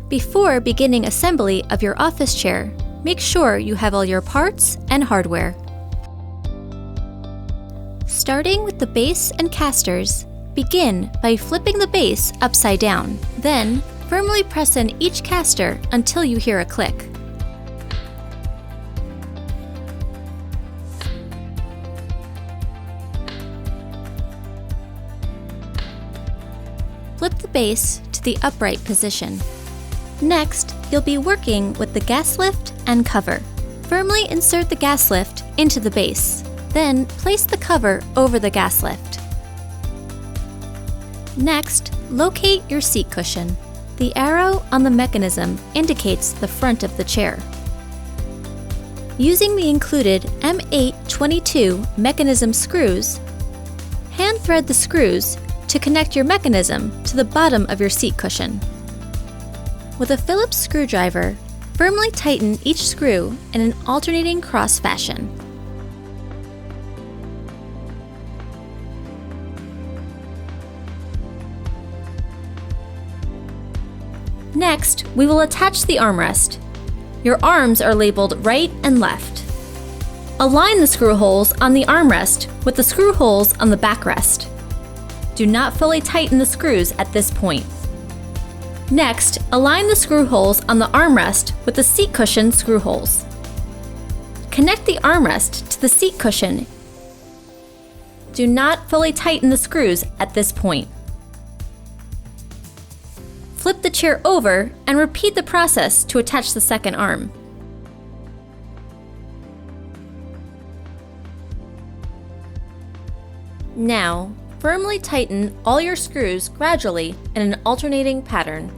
Before beginning assembly of your office chair, make sure you have all your parts and hardware. Starting with the base and casters, begin by flipping the base upside down. Then, firmly press in each caster until you hear a click. Flip the base to the upright position. Next, you'll be working with the gas lift and cover. Firmly insert the gas lift into the base. Then, place the cover over the gas lift. Next, locate your seat cushion. The arrow on the mechanism indicates the front of the chair. Using the included M822 mechanism screws, hand thread the screws to connect your mechanism to the bottom of your seat cushion. With a Phillips screwdriver, firmly tighten each screw in an alternating cross fashion. Next, we will attach the armrest. Your arms are labeled right and left. Align the screw holes on the armrest with the screw holes on the backrest. Do not fully tighten the screws at this point. Next, align the screw holes on the armrest with the seat cushion screw holes. Connect the armrest to the seat cushion. Do not fully tighten the screws at this point. Flip the chair over and repeat the process to attach the second arm. Now, firmly tighten all your screws gradually in an alternating pattern.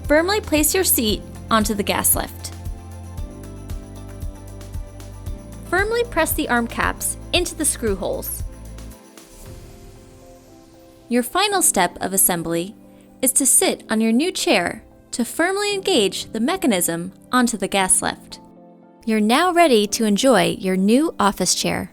Firmly place your seat onto the gas lift. Firmly press the arm caps into the screw holes. Your final step of assembly is to sit on your new chair to firmly engage the mechanism onto the gas lift. You're now ready to enjoy your new office chair.